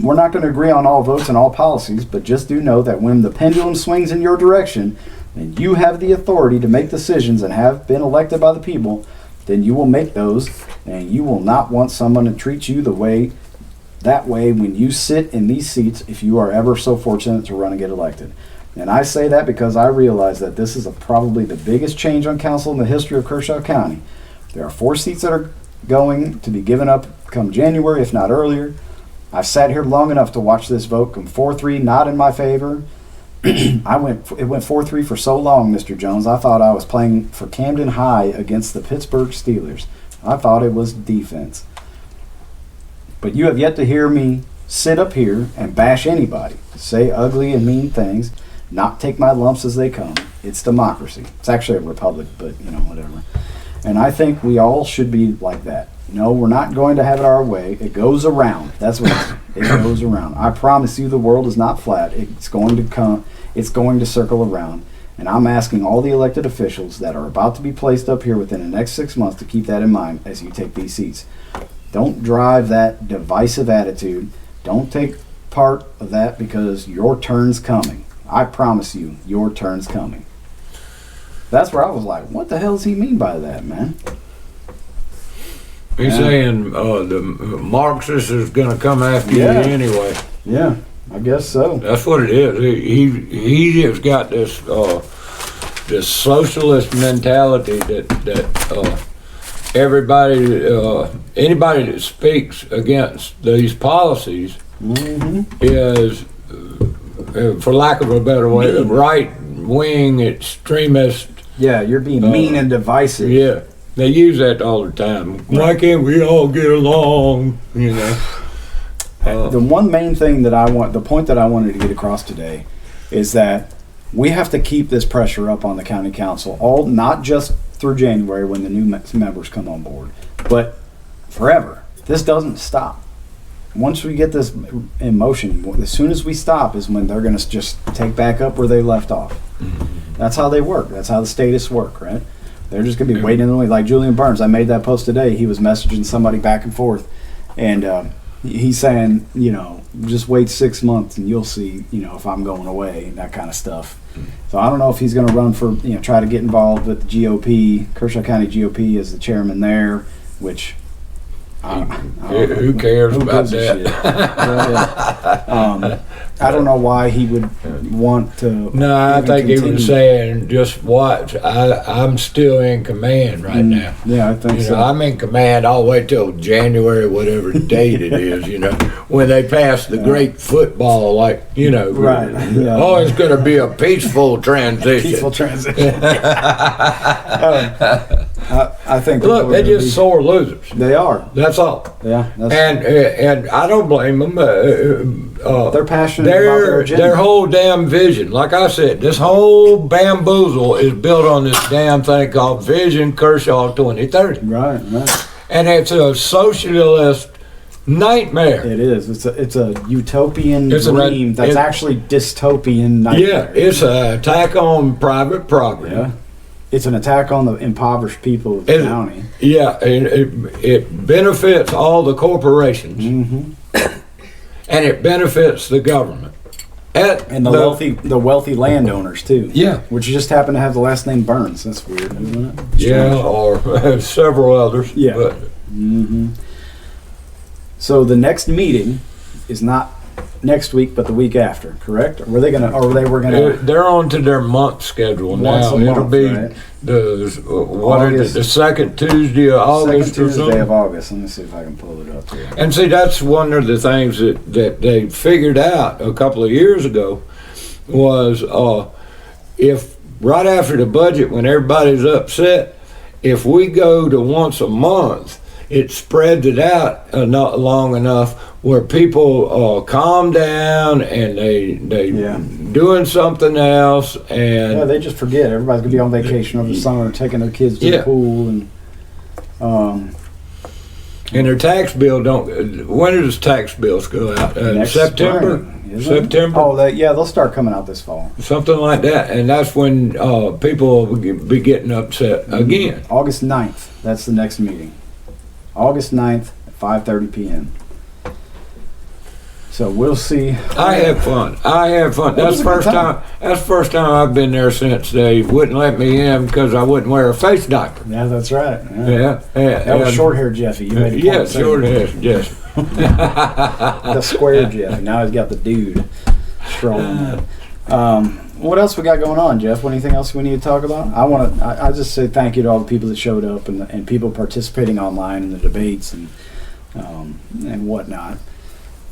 We're not going to agree on all votes and all policies, but just do know that when the pendulum swings in your direction, and you have the authority to make decisions and have been elected by the people, then you will make those, and you will not want someone to treat you that way when you sit in these seats if you are ever so fortunate to run and get elected. And I say that because I realize that this is probably the biggest change on council in the history of Kershaw County. There are 4 seats that are going to be given up come January, if not earlier. I've sat here long enough to watch this vote come 4-3, not in my favor. It went 4-3 for so long, Mr. Jones. I thought I was playing for Camden High against the Pittsburgh Steelers. I thought it was defense. But you have yet to hear me sit up here and bash anybody, say ugly and mean things, not take my lumps as they come. It's democracy. It's actually a republic, but whatever. And I think we all should be like that. No, we're not going to have it our way. It goes around. That's what it goes around. I promise you the world is not flat. It's going to come. It's going to circle around. And I'm asking all the elected officials that are about to be placed up here within the next 6 months to keep that in mind as you take these seats. Don't drive that divisive attitude. Don't take part of that because your turn's coming. I promise you, your turn's coming. That's where I was like, what the hell does he mean by that, man? He's saying the Marxist is going to come after you anyway. Yeah, I guess so. That's what it is. He has got this this socialist mentality that anybody that speaks against these policies is, for lack of a better way, right-wing extremist. Yeah, you're being mean and divisive. Yeah. They use that all the time. Why can't we all get along? The one main thing the point that I wanted to get across today is that we have to keep this pressure up on the county council, not just through January when the new members come on board, but forever. This doesn't stop. Once we get this in motion, as soon as we stop is when they're going to just take back up where they left off. That's how they work. That's how the statists work, right? They're just going to be waiting in the way. Like Julian Burns, I made that post today. He was messaging somebody back and forth. And he's saying, just wait 6 months and you'll see, if I'm going away and that kind of stuff. So I don't know if he's going to run for, try to get involved with the GOP, Kershaw County GOP as the chairman there, which who cares about that? I don't know why he would want to. No, I even think he continue. was saying, just watch. I'm still in command right now. Yeah, I think You so. know, I'm in command all the way till January, whatever date it is, when they pass the great football, Right, yeah. Oh, it's going to be a peaceful transition. Peaceful transition. I think. Look, people are they're gonna just sore losers. They are. That's all. Yeah. And I don't blame them. They're passionate about their agenda. Their whole damn vision, like I said, this whole bamboozle is built on this damn thing called Vision Kershaw 2030. Right. And it's a socialist nightmare. It is. It's a utopian It's dream that's actually dystopian nightmare. Yeah, it's an attack on private property. Yeah. It's an attack on the impoverished people of the county. Yeah, it benefits all the corporations, and it benefits the government. And the wealthy landowners too. Yeah. Which just happen to have the last name Burns. That's weird, isn't it? Yeah, or several others. Yeah. But So the next meeting is not next week, but the week after, correct? Or were they gonna? they're on to their month schedule Once now. a It'll month, be right? the second Tuesday of August Second or Tuesday something. of August. Let me see if I can pull it up here. And see, that's one of the things that they figured out a couple of years ago was if right after the budget, when everybody's upset, if we go to once a month, it spreads it out not long enough where people calm down and they doing something else and Yeah, they just forget. Everybody's gonna be on vacation over the summer, taking their kids to the pool, and and their tax bill don't. When does tax bills go out? next September. spring, isn't it? September. Oh, they'll start coming out this fall. Something like that, and that's when people will be getting upset again. August 9th. That's the next meeting. August 9th at 5:30 p.m. So we'll see. I have fun. That's was the a good first time. time. That's the first time I've been there since they wouldn't let me in because I wouldn't wear a face diaper. Yeah, that's right. Yeah, That was short-haired Jeffy. You made a point Yeah, of saying short that. hair, yes. The square Jeffy. Now he's got the dude strolling in. What else we got going on, Jeff? Anything else we need to talk about? I just say thank you to all the people that showed up and people participating online in the debates and whatnot.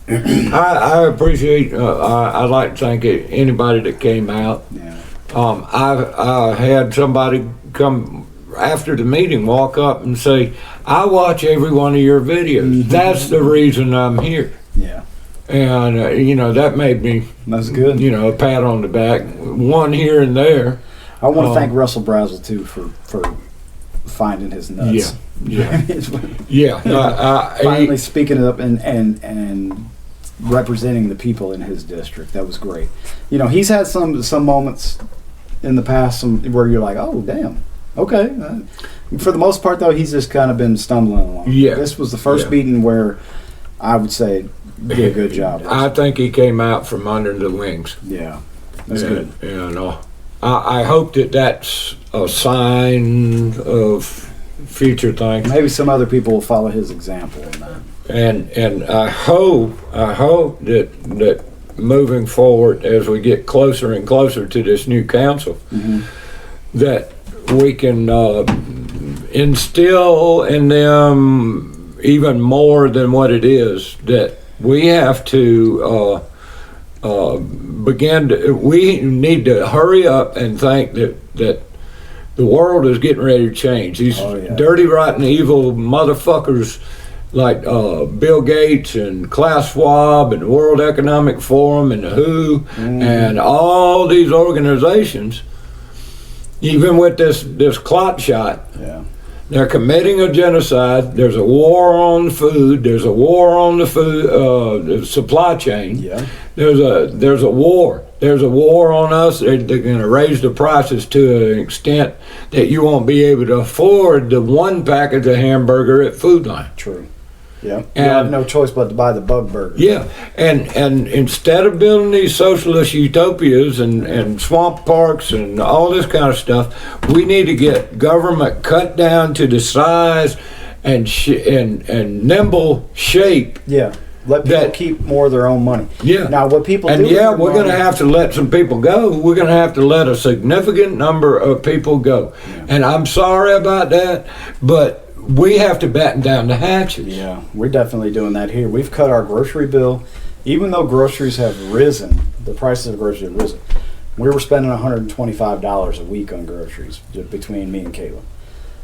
I appreciate. I'd like to thank anybody that came out. Yeah. I had somebody come after the meeting walk up and say, "I watch every one of your videos. That's the reason I'm here." Yeah. And that made me, That's good. a pat on the back, one here and there. I want to thank Russell Brazel too for finding his nuts. Yeah. Finally speaking up and representing the people in his district. That was great. He's had some moments in the past where you're like, oh damn, okay. For the most part though, he's just kind of been stumbling along. Yeah. This was the first meeting where I would say did a good job. I think he came out from under the wings. Yeah, that's good. I hope that's a sign of future things. Maybe some other people will follow his example in that. And I hope that moving forward as we get closer and closer to this new council, that we can instill in them even more than what it is, that we have to we need to hurry up and think that the world is getting ready to change. These dirty, rotten, evil motherfuckers like Bill Gates and Klaus Schwab and the World Economic Forum and the WHO and all these organizations, even with this clot shot, they're committing a genocide. There's a war on food. There's a war on the food supply chain. Yeah. There's a war. There's a war on us. They're going to raise the prices to an extent that you won't be able to afford the one package of hamburger at Food Line. True. Yeah. You And- have no choice but to buy the bug burger. Yeah, and instead of building these socialist utopias and swamp parks and all this kind of stuff, we need to get government cut down to the size and nimble shape Yeah. Let people That- keep more of their own money. Yeah. Now, what people And do with yeah, their we're going to money- have to let some people go. We're going to have to let a significant number of people go. And I'm sorry about that, but we have to batten down the hatches. Yeah, we're definitely doing that here. We've cut our grocery bill, even though groceries have risen. The prices of groceries have risen. We were spending $125 a week on groceries between me and Kayla,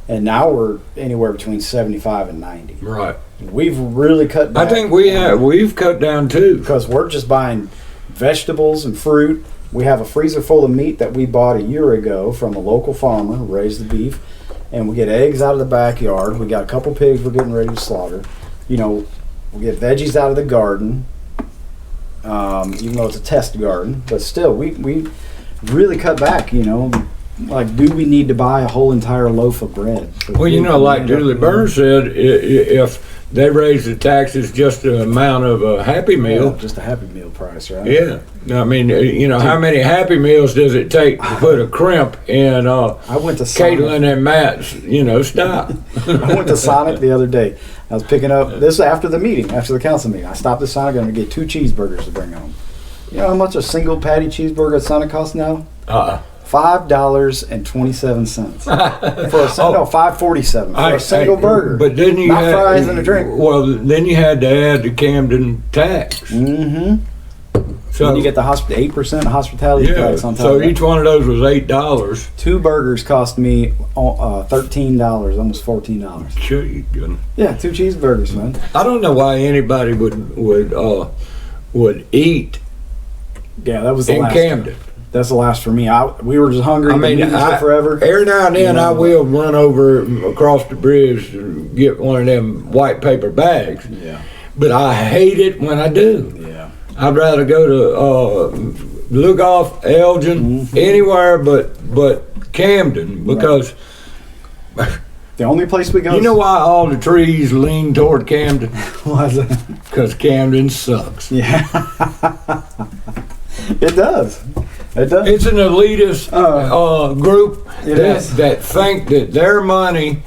and now we're anywhere between 75 and 90. Right. We've really cut back. I think we've cut down too. Because we're just buying vegetables and fruit. We have a freezer full of meat that we bought a year ago from a local farmer who raised the beef, and we get eggs out of the backyard. We got a couple pigs we're getting ready to slaughter. You know, we get veggies out of the garden, even though it's a test garden. But still, we really cut back. You know, like, do we need to buy a whole entire loaf of bread? Well, you know, like Julie Burns said, if they raise the taxes just the amount of a Happy Meal. Just a Happy Meal price, right? Yeah. I mean, you know, how many Happy Meals does it take to put a crimp in I went to Sonic. Caitlin and Matt's, you know, stop? I went to Sonic the other day. I was picking up this after the meeting, after the council meeting. I stopped at Sonic. I'm going to get 2 cheeseburgers to bring home. You know how much a single patty cheeseburger at Sonic costs now? $5.27 for a single. $5.47 for a single burger. But then you not had fries and a drink. Well, then you had to add the Camden tax. Mm-hmm. So Then you get the 8% hospitality tax on top. so of that. each one of those was $8. 2 burgers cost me $13, almost $14. Sure, you couldn't. Yeah, 2 cheeseburgers, man. I don't know why anybody would eat Yeah, that was the in last. Camden. That's the last for me. We were just hungry. I mean, the meetings took forever. every now and then You know, I will run over across the bridge and get one of them white paper bags. Yeah, But I hate it when I do. yeah. I'd rather go to Lugoff, Elgin, anywhere but Camden, because The only place we go. you know why all the trees lean toward Camden? why is it? Because Camden sucks. Yeah, it does. It does. It's an elitist group It is. that think that their money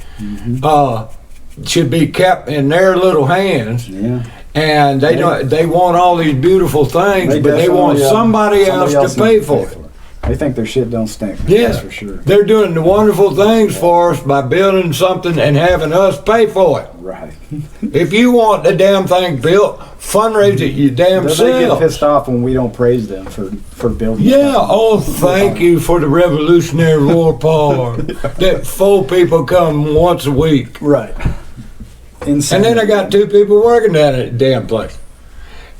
should be kept in their little hands. Yeah. And they want all these beautiful things, but they want somebody else to pay for it. They think their shit don't stink. Yeah, That's for sure. They're doing the wonderful things for us by building something and having us pay for it. Right. If you want the damn thing built, fundraise it you damn They get self. pissed off when we don't praise them for building. Yeah, oh, thank you for the Revolutionary War Park. That 4 people come once a week. Right. Insane. And then I got 2 people working down at the damn place.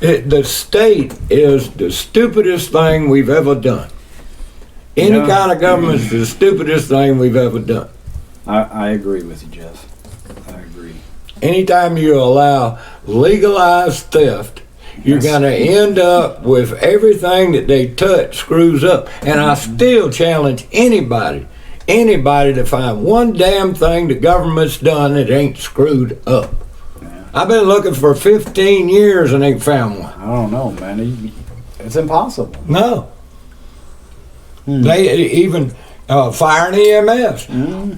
The state is the stupidest thing we've ever done. Any Yeah. kind of government's the stupidest thing we've ever done. I agree with you, Jeff. I agree. Anytime you allow legalized theft, you're Yes. going to end up with everything that they touch screws up. And I still challenge anybody to find one damn thing the government's done that ain't screwed up. Yeah. I've been looking for 15 years and ain't found one. I don't know, man. It's impossible. No. They even fire and EMS,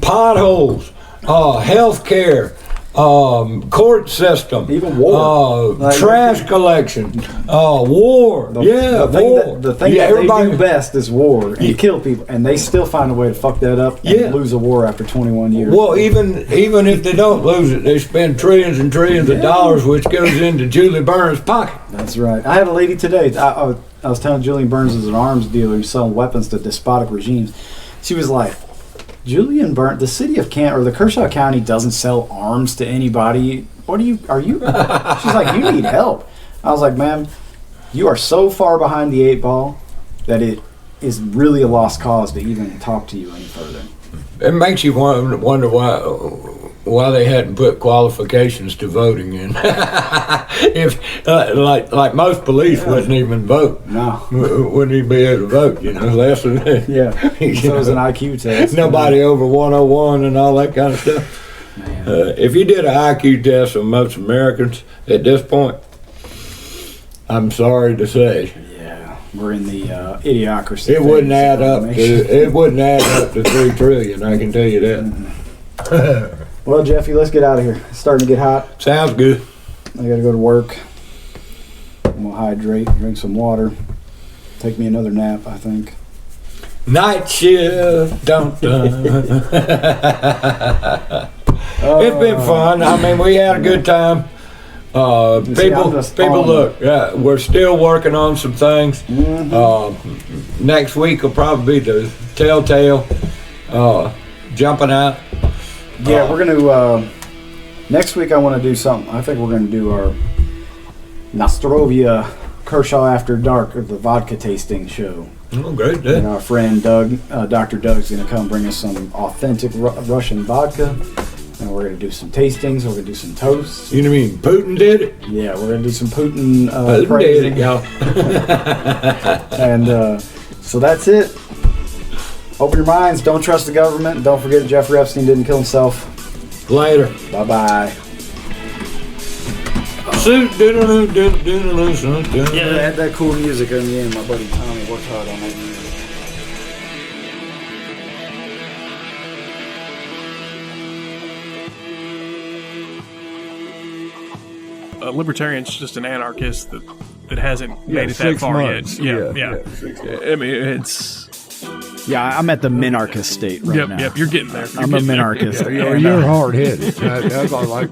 potholes, health care, court system, Even war. Like, trash collection, war. The war. thing that they everybody. do best is war and kill people, and they still find a way to fuck that up and Yeah. lose a war after 21 years. Well, even if they don't lose it, they spend trillions and trillions of dollars, which goes into Julie Burns' pocket. That's right. I had a lady today. I was telling Julian Burns is an arms dealer who's selling weapons to despotic regimes. She was like, Julian Burns, the city of Kent or the Kershaw County doesn't sell arms to anybody. Are you? She's like, you need help. I was like, ma'am, you are so far behind the 8 ball that it is really a lost cause to even talk to you any further. It makes you wonder why they hadn't put qualifications to voting in. If like most police wouldn't even vote. No. Wouldn't even be able to vote, less than that. Yeah. So it was an IQ test. Nobody over 101 and all that kind of stuff. Man. If you did an IQ test on most Americans at this point, I'm sorry to say, Yeah. We're in the idiocracy. it wouldn't add up to Automation. 3 trillion. I can tell you that. Well, Jeffy, let's get out of here. It's starting to get hot. Sounds good. I got to go to work. I'm gonna hydrate, drink some water, take me another nap. I think. Night shift, dun dun. It's been fun. I mean, we had a good time. People, look. We're still working on some things. Next week will probably be the telltale jumping out. Yeah, we're gonna. Next week, I want to do something. I think we're gonna do our Nostrovia Kershaw After Dark, or the vodka tasting show. Oh, great! And our friend Doug, Dr. Doug's gonna come bring us some authentic Russian vodka. And we're going to do some tastings. We're going to do some toasts. You know what I mean? Putin did it? Yeah, we're going to do some Putin Putin did it, y'all. And so that's it. Open your minds. Don't trust the government. Don't forget Jeffrey Epstein didn't kill himself. Later. Bye-bye. Yeah, they had that cool music in the end. My buddy Tommy worked hard on that music. Libertarian's just an anarchist that hasn't made it that 6 far months. yet. Yeah. I mean, it's... Yeah, I'm at the minarchist state right now. Yep, you're getting there. I'm a minarchist. You're hard-headed. That's all I like.